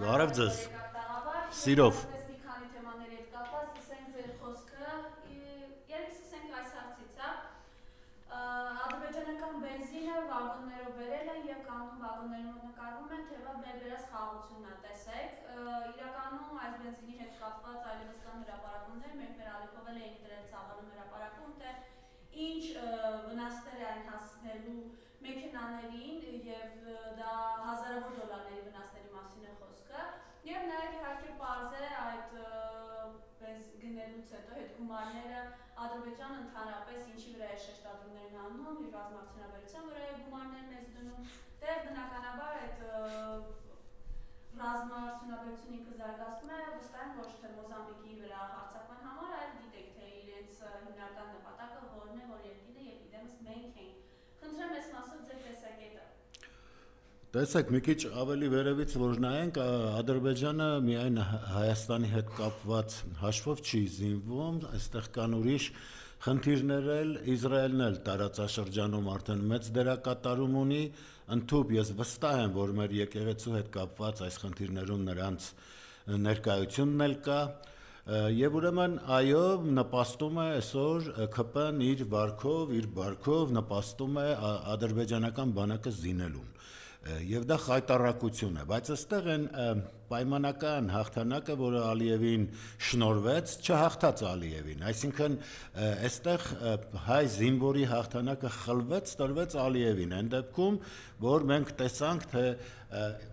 Բարև ձեզ։ Սիրով։ Մի քանի թեմաների հետ կապված, լսենք ձեր խոսքը, երբ սկսենք այս հարցից, ադրբեջանական բենզինը վագոններով բերել են եւ կանոն վագոնների մոտ նկարվում են, թե վերբերած խաղաղությունն է, տեսեք, իրականում այս բենզինի հետ կապված այլևս կան հրապարակումներ, մենք մեր ալիքով էին դրել ծավալուն հրապարակում, թե ինչ վնասներ են հասնելու մեքենաներին եւ դա հազարավոր դոլարների վնասների մասին է խոսքը եւ նաեւ իհարկե պարզ է այդ գնելուց հետո հետ գումարները Ադրբեջանը ընդհանրապես ինչի վրա է շեշտադրումներն անում իր ռազմարտունաբերության վրա է գումարներն մեծ դնում դե բնականաբար այդ ռազմարտունաբերությունը ինքը զարգացնում է վստահ եմ ոչ թե Մոզամբիկի վրա հարձակման համար այլ գիտեք թե իրենց հիմնական նպատակը որն է որ երկիրը եւ իդեմս մենք ենք խնդրեմ այս մասով ձեր տեսակետը Տեսեք, մի քիչ ավելի վերևից որ նայենք, Ադրբեջանը միայն Հայաստանի հետ կապված հաշվով չի զինվում, այստեղ կան ուրիշ խնդիրներ էլ, Իսրայելն էլ տարածաշրջանում արդեն մեծ դերակատարում ունի, ընդհուպ ես վստահ եմ, որ մեր եկեղեցու հետ կապված այս խնդիրներում նրանց ներկայությունն էլ կա, եւ ուրեմն այո, նպաստում է այսօր ԿՊ-ն իր բարքով նպաստում է ադրբեջանական բանակը զինելուն Եվ դա խայտառակություն է, բայց այստեղ են պայմանական հաղթանակը, որը Ալիևին շնորհվեց, չհաղթաց Ալիևին, այսինքն այստեղ հայ զինվորի հաղթանակը խլվեց, տրվեց Ալիևին, այն դեպքում, որ մենք տեսանք, թե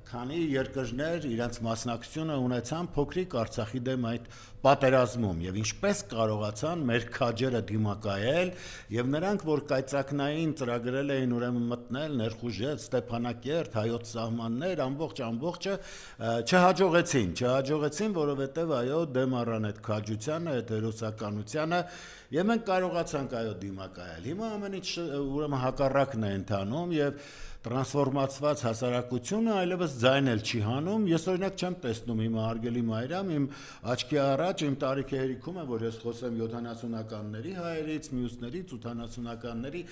քանի երկրներ իրենց մասնակցությունը ունեցան փոքրիկ Արցախի դեմ այդ պատերազմում եւ ինչպես կարողացան մեր քաջերը դիմակայել եւ նրանք որ կայծակնային ծրագրել էին ուրեմն մտնել ներխուժել Ստեփանակերտ հայոց սահմաններ ամբողջը չհաջողեցին որովհետեւ այո դեմ առան այդ քաջությանը այդ հերոսականությանը եւ մենք կարողացանք այո դիմակայել հիմա ամեն ինչ ուրեմն հակառակն է ընթանում եւ տրանսֆորմացված հասարակությունը այլևս ձայնել չի հանում, ես օրինակ չեմ տեսնում հիմա արգելի Մայրամ, իմ աչքի առաջ, իմ տարիքի հերիքում է, որ ես խոսեմ 70-ականների հայերից, մյուսներից 80-ականների,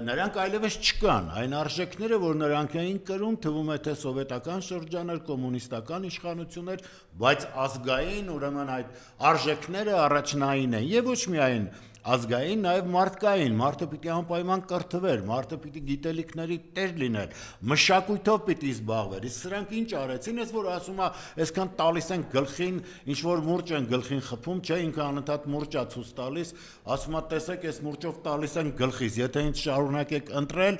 նրանք այլևս չկան, այն արժեքները, որ նրանք էին կրում, թվում է թե սովետական շրջան էր, կոմունիստական իշխանություն էր, բայց ազգային, ուրեմն այդ արժեքները առաջնային են, եւ ոչ միայն ազգային, նաև մարդկային, մարդը պիտի անպայման կրթվեր, մարդը պիտի գիտելիքների տեր լիներ, մշակույթով պիտի զբաղվեր, իսկ սրանք ինչ արեցին, ես որ ասում է, այսքան տալիս են գլխին, ինչ որ մուրճ են գլխին խփում, չէ, ինքը անընդհատ մուրճա ցույց տալիս, ասում է, տեսեք, այս մուրճով տալիս են գլխից, եթե ինձ շարունակեք ընտրել,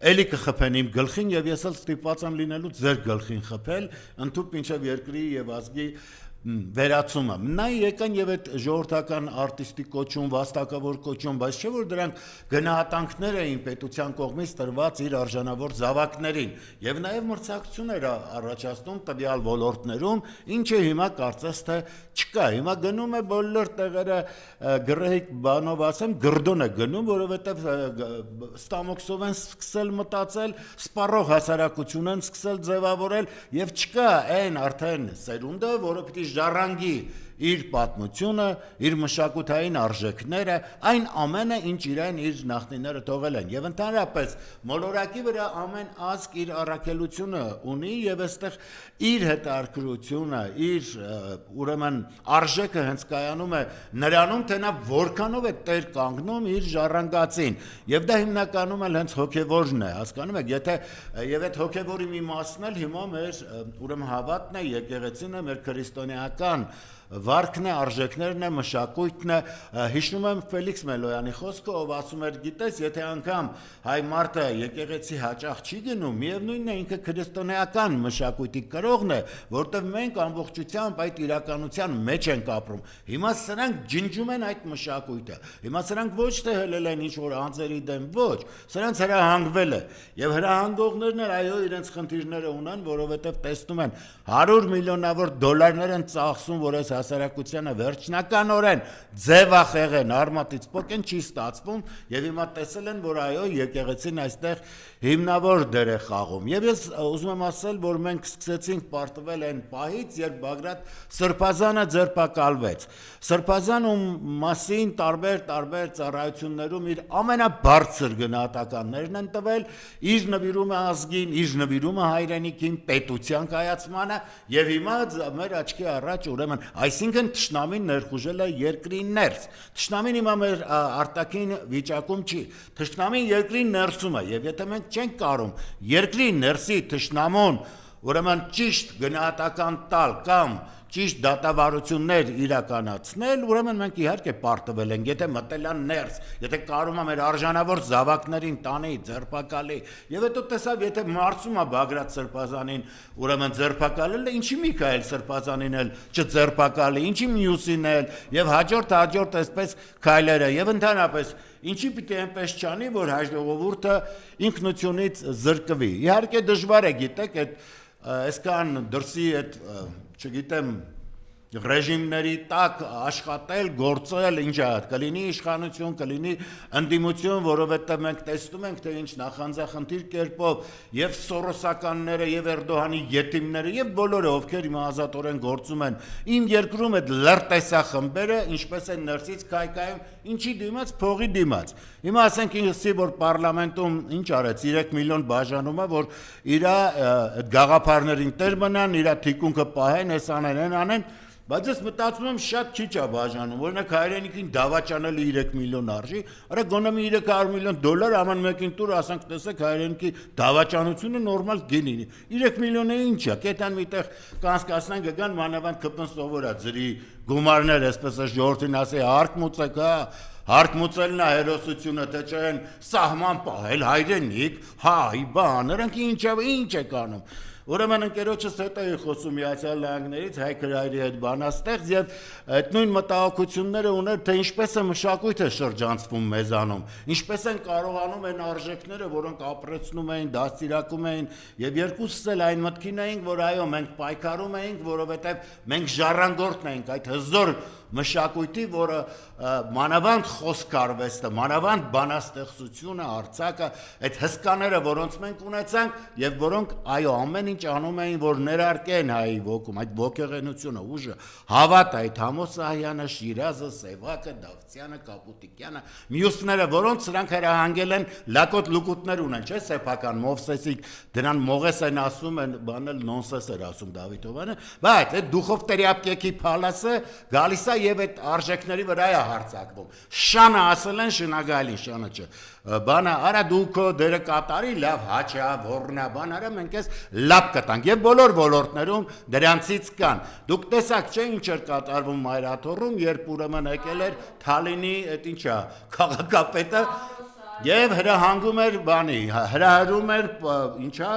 էլի կխփեն իմ գլխին եւ ես էլ ստիպված եմ լինելու ձեր գլխին խփել, ընդհանուր մինչեւ երկրի եւ ազգի վերացումը նա եկան եւ այդ ժողովրդական արտիստի կոչում, վաստակավոր կոչում, բայց չէ որ դրանք գնահատանքներ էին պետության կողմից տրված իր արժանավոր զավակներին եւ նաեւ մրցակցություններ առաջացնում տվյալ ոլորտներում, ինչը հիմա կարծես թե չկա, հիմա գնում է բոլոր տեղերը գրեհիկ բանով ասեմ, գրդոն է գնում, որովհետեւ ստամոքսով են սկսել մտածել, սպառող հասարակություն են սկսել ձևավորել եւ չկա այն արդեն սերունդը, որը պիտի ժառանգի իր պատմությունը, իր մշակութային արժեքները, այն ամենը, ինչ իրեն իր նախնիները թողել են։ Եվ ընդհանրապես մոլորակի վրա ամեն ազգ իր առաքելությունը ունի եւ այստեղ իր հետաքրքրությունը, իր ուրեմն արժեքը հենց կայանում է նրանում, թե նա որքանով է տեր կանգնում իր ժառանգածին։ Եվ դա հիմնականում էլ հենց հոգեվորն է, հասկանում եք, եթե եւ այդ հոգեվորի մի մասն էլ հիմա մեր ուրեմն հավատն է, եկեղեցին է, մեր քրիստոնեական վարքն է, արժեքներն է, մշակույթն է, հիշում եմ Ֆելիքս Մելոյանի խոսքը, ով ասում էր, գիտես, եթե անգամ հայ մարդը եկեղեցի հաճախ չի գնում, միևնույնն է ինքը քրիստոնեական մշակույթի կրողն է, որտեղ մենք ամբողջությամբ այդ իրականության մեջ ենք ապրում։ Հիմա սրանք ջնջում են այդ մշակույթը։ Հիմա սրանք ոչ թե հելել են ինչ-որ անձերի դեմ, ոչ, սրանց հրահանգվել է։ Եվ հրահանգողներն էլ այո իրենց խնդիրները ունեն, որովհետև տեսնում են 100 միլիոնավոր դոլարներ են ծախսում, որ այս հասարակությանը վերջնականորեն ձևախեղեն, արմատից փոկեն, չի ստացվում եւ հիմա տեսել են, որ այո, եկեղեցին այստեղ հիմնավոր դեր է խաղում։ Եվ ես ուզում եմ ասել, որ մենք սկսեցինք պարտվել այն պահից, երբ Բագրատ Սրբազանը ձերբակալվեց։ Սրբազան ում մասին տարբեր ծառայություններում իր ամենաբարձր գնահատականներն են տվել, իր նվիրումը ազգին, իր նվիրումը հայրենիքին, պետության կայացմանը եւ հիմա մեր աչքի առաջ ուրեմն այսինքն թշնամին ներխուժել է երկրի ներս։ Թշնամին հիմա մեր արտաքին վիճակում չի։ Թշնամին երկրի ներսում է եւ եթե մենք չենք կարող երկրի ներսի թշնամուն ուրեմն ճիշտ գնահատական տալ կամ ճիշտ դատավարություններ իրականացնել, ուրեմն մենք իհարկե պարտվել ենք, եթե մտել են ներս, եթե կարում է մեր արժանավոր զավակներին տանի, ձերբակալի, եւ հետո տեսավ, եթե մարսում է Բագրատ Սրբազանին, ուրեմն ձերբակալել է, ինչի Միքայել Սրբազանին էլ չձերբակալի, ինչի մյուսին էլ, եւ հաջորդ այսպես քայլերը, եւ ընդհանրապես ինչի պիտի այնպես չանի, որ հայ-ժողովուրդը ինքնությունից զրկվի։ Իհարկե դժվար է, գիտեք, այսքան դրսի այդ չգիտեմ ռեժիմների տակ աշխատել, գործել, ինչ է, կլինի իշխանություն, կլինի ընդդիմություն, որովհետև մենք տեսնում ենք, թե ինչ նախանձախնդիր կերպով եւ սորոսականները եւ Էրդողանի յետիմները եւ բոլորը, ովքեր հիմա ազատորեն գործում են, իմ երկրում այդ լրտեսախմբերը ինչպես են ներսից քայքայում, ինչի դիմաց, փողի դիմաց։ Հիմա ասենք ինձի, որ պարլամենտում ինչ արեց, 3 միլիոն բաժանում է, որ իր այդ գաղափարներին տեր մնան, իր թիկունքը պահեն, այս անեն, բայց ես մտածում եմ շատ քիչ է բաժանում, օրինակ հայրենիքին դավաճանելը 3 միլիոն արժի, արա գոնե մի 300 միլիոն դոլար աման մեկին տուր, ասենք տեսեք հայրենիքի դավաճանությունը նորմալ գինի։ 3 միլիոնը ինչ է, կետան միտեղ կանցկացնեն գան մանավանդ կպն սովորա ջրի գումարներ, այսպես է ժողովրդին ասի, հարկմուծեք, հարկմուծելն է հերոսությունը, թե չեն սահման պահել հայրենիք, հայ, բան, նրանք ինչ է կանում։ Ուրեմն ընկերոջս հետ էի խոսում Միացյալ Նահանգներից Հայկ Հրայրի հետ բանաստեղծ եւ այդ նույն մտահոգությունները ուներ, թե ինչպես է մշակույթը շրջանցվում մեզանում, ինչպես են կարողանում այն արժեքները, որոնք ապրեցնում էին, դաստիարակում էին եւ երկուսս էլ այն մտքին էինք, որ այո, մենք պայքարում էինք, որովհետեւ մենք ժառանգորդն էինք այդ հզոր մշակույթի, որը մանավանդ խոսքարվեստը, մանավանդ բանաստեղծությունը, արձակը, այդ հսկաները, որոնց մենք ունեցանք եւ որոնք այո ամեն ինչ անում էին, որ ներարկեն հայի ոգում, այդ ոգեղենությունը, ուժը, հավատը, այդ Համոս Սահյանը, Շիրազը, Սևակը, Դավթյանը, Կապուտիկյանը, մյուսները, որոնց սրանք հրահանգել են լակոտ լուկուտներ ունեն, չէ՞, սեփական Մովսեսիկ, դրան Մողես են ասում, են բանել նոնսենս էր ասում Դավիթովյանը, բայց այդ դուխով տերապկեքի փալասը գալիս է եւ այդ արժեքների վրա է հարձակվում։ Շանը ասել են շնագալին, շանը չէ։ Բանը արա դու քո դերը կատարի, լավ հաչա, ոռնա, բան արա մենք էս լավ կտանք եւ բոլոր ոլորտներում դրանցից կան։ Դուք տեսաք չէ ինչ էր կատարվում Մայրաթոռում, երբ ուրեմն եկել էր Թալինի այդ ինչա քաղաքապետը եւ հրահանգում էր բանի, հրահրում էր ինչա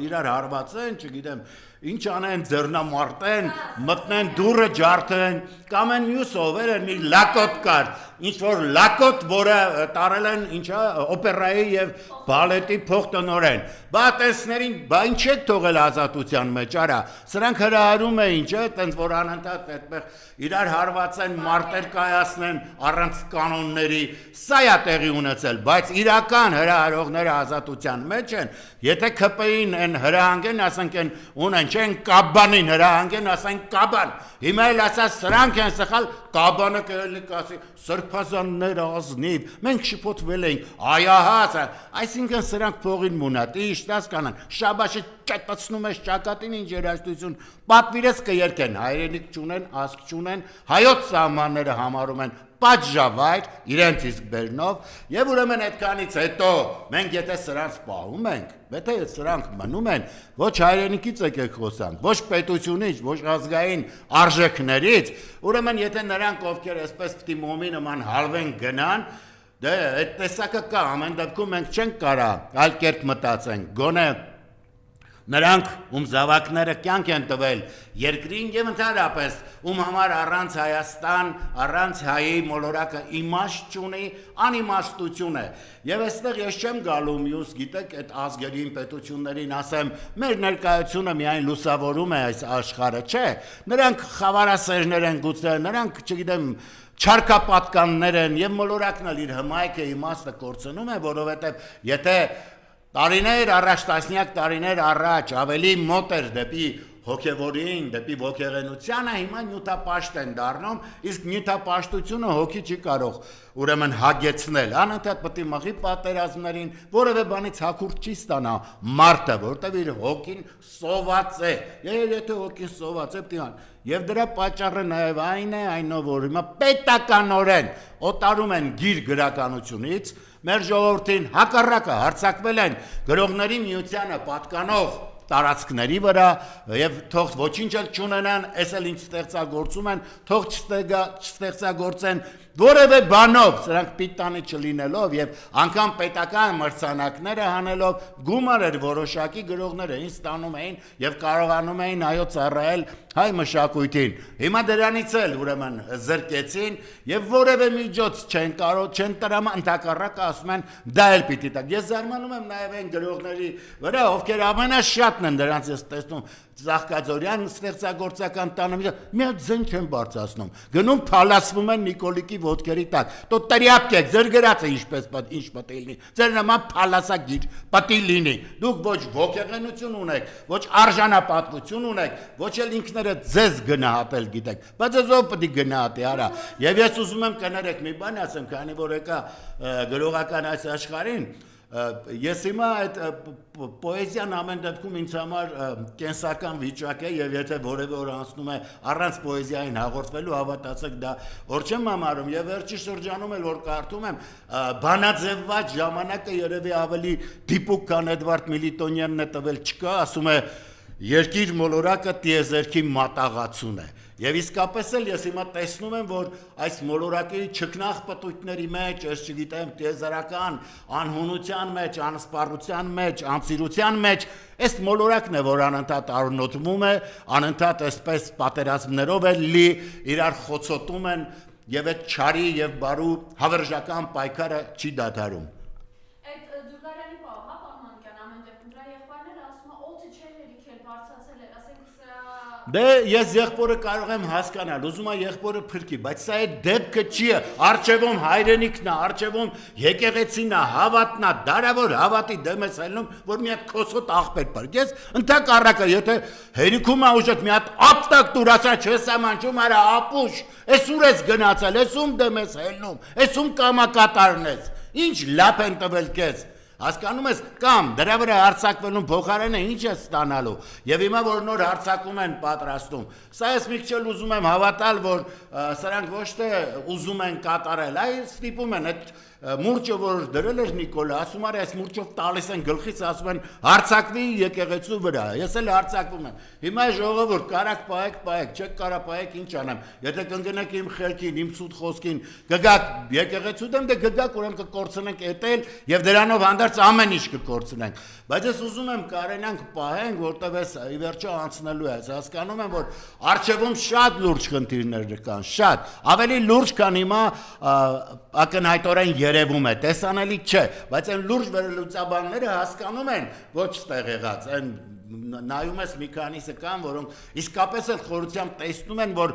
իրար հարվածեն, չգիտեմ ինչ անեն ձեռնամարտեն, մտնեն դուրը ջարդեն, կամ են մյուս ովեր են մի լակոտ կար, ինչ որ լակոտ, որը տարել են ինչա օպերայի եւ բալետի փոխտնօրեն։ Բա տեսներին, բա ինչ եք թողել ազատության մեջ, արա, սրանք հրահարում էին, չէ, տենց որ անընդհատ այդտեղ իրար հարվածեն, մարտեր կայացնեն առանց կանոնների, սա է տեղի ունեցել, բայց իրական հրահարողները ազատության մեջ են, եթե ԿՊ-ին են հրահանգեն, ասենք են ունեն, չեն կաբանին հրահանգեն, ասենք կաբան, հիմա էլ ասած սրանք են սխալ, կաբանը կհելի կասի, սրբազաններ ազնիվ, մենք շփոթվել էինք, այահաց, այսինքն սրանք փողին մունատ, իշտաս կանան, շաբաշի ճատացնում ես ճակատին ինչ երաժշտություն, պատվիրես կերկեն, հայրենիք չունեն, ազգ չունեն, հայոց սահմանները համարում են պատժավայր, իրենց իսկ բերնով, եւ ուրեմն այդքանից հետո մենք եթե սրանց պահում ենք, եթե սրանք մնում են, ոչ հայրենիքից եկեք խոսանք, ոչ պետությունից, ոչ ազգային արժեքներից, ուրեմն եթե նրանք ովքեր այսպես պիտի մոմի նման հալվեն գնան, դե այդ տեսակը կա, ամեն դեպքում մենք չենք կարա այլ կերպ մտածենք, գոնե Նրանք, ում զավակները կյանք են տվել երկրին եւ ընդհանրապես, ում համար առանց Հայաստան, առանց հայի մոլորակը իմաստ չունի, անիմաստություն է։ Եվ այստեղ ես չեմ գալու մյուս, գիտեք, այդ ազգերին, պետություններին ասեմ, մեր ներկայությունը միայն լուսավորում է այս աշխարհը, չէ։ Նրանք խավարասերներ են գուցե, նրանք, չգիտեմ, չարքապատկաններ են եւ մոլորակն էլ իր հմայքը իմաստը կորցնում է, որովհետեւ եթե տարիներ առաջ, տասնյակ տարիներ առաջ ավելի մոտ էր դեպի հոգևորին, դեպի ոգեղենությանը, հիմա նյութապաշտ են դառնում, իսկ նյութապաշտությունը հոգի չի կարող ուրեմն հագեցնել, անընդհատ պետք է մղի պատերազմներին, որևէ բանից հակուրդ չի ստանա մարդը, որտեղ իր հոգին սոված է, եթե հոգին սոված է, պետք է եւ դրա պատճառը նաեւ այն է, որ հիմա պետականորեն օտարում են գիր գրականությունից, մեր ժողովրդին հակառակը հարձակվել են գրողների միությանը պատկանող տարածքների վրա եւ թող ոչինչ էլ չունենան, այս էլ ինչ ստեղծագործում են, թող չստեղծագործեն որևէ բանով, սրանք պիտանի չլինելով եւ անգամ պետական մրցանակները հանելով գումար էր որոշակի գրողներ էին ստանում էին եւ կարողանում էին այո ծառայել հայ մշակույթին։ Հիմա դրանից էլ ուրեմն զրկեցին եւ որևէ միջոց չեն տրամա, ընդհակառակը ասում են դա էլ պիտի տա։ Ես զարմանում եմ նաեւ այն գրողների վրա, ովքեր ամենաշատն են դրանց ես տեսնում Ծաղկաձորյան ստեղծագործական տանը մի հատ զենք են բարձրացնում, գնում փալասվում են Նիկոլիկի ոտքերի տակ, դու տրիապք եք, ձեր գրածը ինչպես ինչ պետք է լինի, ձեր նման փալասագիր պետք է լինի, դուք ոչ ոգեղենություն ունեք, ոչ արժանապատվություն ունեք, ոչ էլ ինքներդ ձեզ գնահատել գիտեք, բայց ես ով պետք է գնահատի, արա, եւ ես ուզում եմ կներեք մի բան ասեմ, քանի որ եկա գրողական այս աշխարհին Ես հիմա այդ պոեզիան ամեն դեպքում ինձ համար կենսական վիճակ է եւ եթե որևէ օր անցնում է առանց պոեզիային հաղորդվելու հավատացեք դա որ չեմ համարում եւ վերջի շրջանում էլ որ կարդում եմ բանաձևված ժամանակը երևի ավելի դիպուկ քան Էդվարդ Միլիտոնյանն է տվել չկա ասում է երկիր մոլորակը տիեզերքի մատաղացուն է Եվ իսկապես էլ ես հիմա տեսնում եմ, որ այս մոլորակի չքնաղպտույտների մեջ, ես չգիտեմ, տիեզերական անհունության մեջ, անսպառության մեջ, անծիրության մեջ, այս մոլորակն է, որ անընդհատ առնոտվում է, անընդհատ այսպես պատերազմներով է լի, իրար խոցոտում են, եւ այդ չարի եւ բարու հավերժական պայքարը չի դադարում։ Դե ես եղբորը կարող եմ հասկանալ, ուզում եմ եղբորը փրկի, բայց սա այդ դեպքը չի, արժևում հայրենիքն է, արժևում եկեղեցին է, հավատն է, դարավոր հավատի դեմ ես ելնում, որ մի հատ քոսոտ աղբեր փրկես, ընդհակառակը, եթե հերիքում է ուժդ մի հատ ապտակ դուր ասա չես ամանչում, արա ապուշ, ես ուր ես գնացել, ես ում դեմ ես ելնում, ես ում կամակատարն ես, ինչ լապ են տվել քեզ Հասկանում ես կամ դրա վրա հարցակվելուն փոխարենը ինչ է ստանալու եւ հիմա որ նոր հարցակում են պատրաստում սա ես մի քիչ էլ ուզում եմ հավատալ որ սրանք ոչ թե ուզում են կատարել այլ ստիպում են այդ մուրճը որ դրել էր Նիկոլը ասում արի այս մուրճով տալիս են գլխից ասում են հարցակվի եկեղեցու վրա ես էլ հարցակվում եմ հիմա ժողովուրդ կարակ պայեք չեք կարա պայեք ինչ անեմ եթե կընկնեք իմ խելքին իմ ցույց խոսքին կգաք եկեղեցու դեմ դե կգաք ուրեմն կկորցնենք էտել եւ դրանով հանդերձ ամեն ինչ կկորցնենք բայց ես ուզում եմ կարենանք պահենք որտեվ ես ի վերջո անցնելու է հասկանում եմ որ արժևում շատ լուրջ խնդիրներ կան շատ ավելի լուրջ քան հիմա ակնհայտորեն երևում է տեսանելի չէ բայց այն լուրջ վերլուծաբանները հասկանում են ոչ ստեղ եղած այն նայում ես մի քանիսը կան որոնք իսկապես էլ խորությամբ տեսնում են որ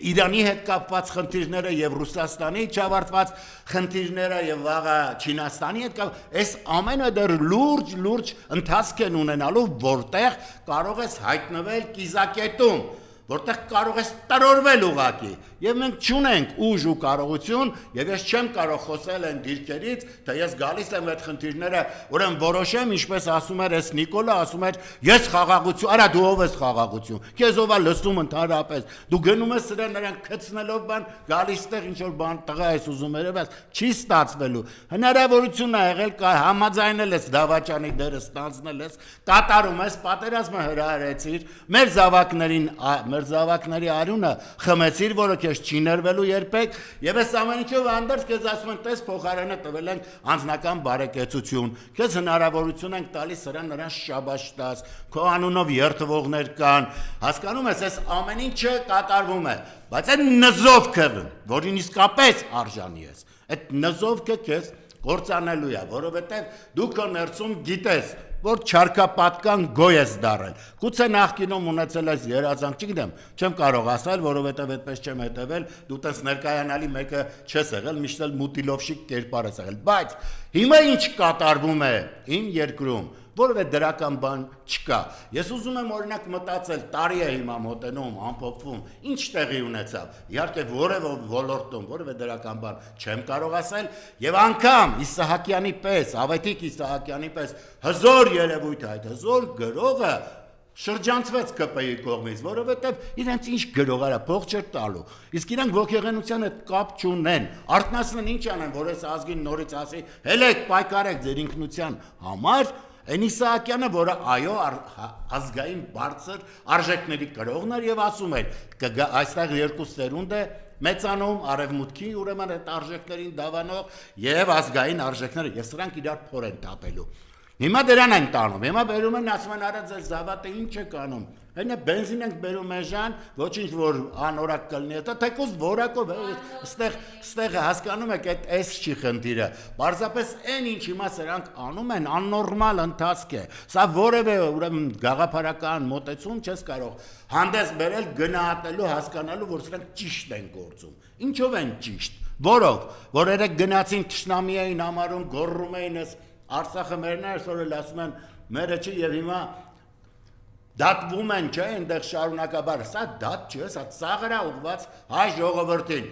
Իրանի հետ կապված խնդիրները եւ Ռուսաստանի չավարտված խնդիրները եւ վաղը Չինաստանի հետ այս ամենը դեռ լուրջ ընթացք են ունենալու որտեղ կարող ես հայտնվել կիզակետում որտեղ կարող ես տրորվել ուղակի եւ մենք չունենք ուժ ու կարողություն եւ ես չեմ կարող խոսել այն դիրքերից թե ես գալիս եմ այդ խնդիրները ուրեմն որոշեմ ինչպես ասում էր այս Նիկոլը ասում էր ես խաղաղություն արա դու ով ես խաղաղություն քեզ ով է լսում ընդհանրապես դու գնում ես սրա նրանք քցնելով բան գալիս տեղ ինչ որ բան տղա ես ուզում երևաս չի ստացվելու հնարավորություն ա եղել կա համաձայնել ես դավաճանի դերը ստանձնել ես կատարում ես պատերազմը հրահրեցիր մեր զավակներին մեր մեր զավակների արյունը խմեցիր, որը քեզ չի ներվելու երբեք, եւ այս ամեն ինչով հանդերձ քեզ ասում են, տես փոխարենը տվել ենք անձնական բարեկեցություն, քեզ հնարավորություն ենք տալիս նրան շաբաշ տաս, քո անունով երթվողներ կան, հասկանում ես, այս ամեն ինչը կատարվում է, բայց այդ նզովքը, որին իսկապես արժանի ես, այդ նզովքը քեզ կործանելու է, որովհետև դու քո ներսում գիտես, որ չարքապատկան գոյ ես դարել։ Գուցե նախկինում ունեցել ես երազանք, չգիտեմ, չեմ կարող ասել, որովհետև այդպես չեմ հետևել, դու տես ներկայանալի մեկը չես եղել, միշտ էլ մուտիլովշիկ կերպար ես եղել, բայց հիմա ինչ կատարվում է իմ երկրում, որովհետև դրական բան չկա։ Ես ուզում եմ օրինակ մտածել, տարի է հիմա մոտենում, ամփոփվում, ինչ տեղի ունեցավ։ Իհարկե որևէ ոլորտում, որևէ դրական բան չեմ կարող ասել, եւ անգամ Իսահակյանի պես, Ավետիք Իսահակյանի պես հզոր երևույթ է, այդ հզոր գրողը շրջանցվեց ԿՊ-ի կողմից, որովհետև իրենց ինչ գրող արա փող չէր տալու։ Իսկ իրանք ոգեղենության հետ կապ չունեն։ Արտնասնն ինչ անեն, որ այս ազգին նորից ասի, հելեք պայքարեք ձեր ինքնության համար, այն Իսահակյանը, որը այո ազգային բարձր արժեքների կրողն էր եւ ասում էր, այստեղ երկու սերունդ է մեծանում արևմուտքի ուրեմն այդ արժեքներին դավանող եւ ազգային արժեքները, եւ սրանք իրար փոր են տապելու։ Հիմա դրան են տանում, հիմա բերում են ասում են արա ձեր զավատը ինչ է կանում, այնա բենզին ենք բերում էժան, ոչինչ որ անորակ կլինի, դա թեկուզ որակով, ստեղ հասկանում եք, այս չի խնդիրը, պարզապես այն ինչ հիմա սրանք անում են, աննորմալ ընթացք է, սա որևէ ուրեմն գաղափարական մոտեցում չես կարող հանդես բերել գնահատելու, հասկանալու, որ սրանք ճիշտ են գործում, ինչով են ճիշտ, որով, որ երեք գնացին թշնամի էին համարում, գոռում էին ես Արցախը մերն է, այսօր էլ ասում են մերը չի եւ հիմա դատվում են, չէ, այնտեղ շարունակաբար, սա դատ չէ, սա ծաղր է ուղված հայ ժողովրդին։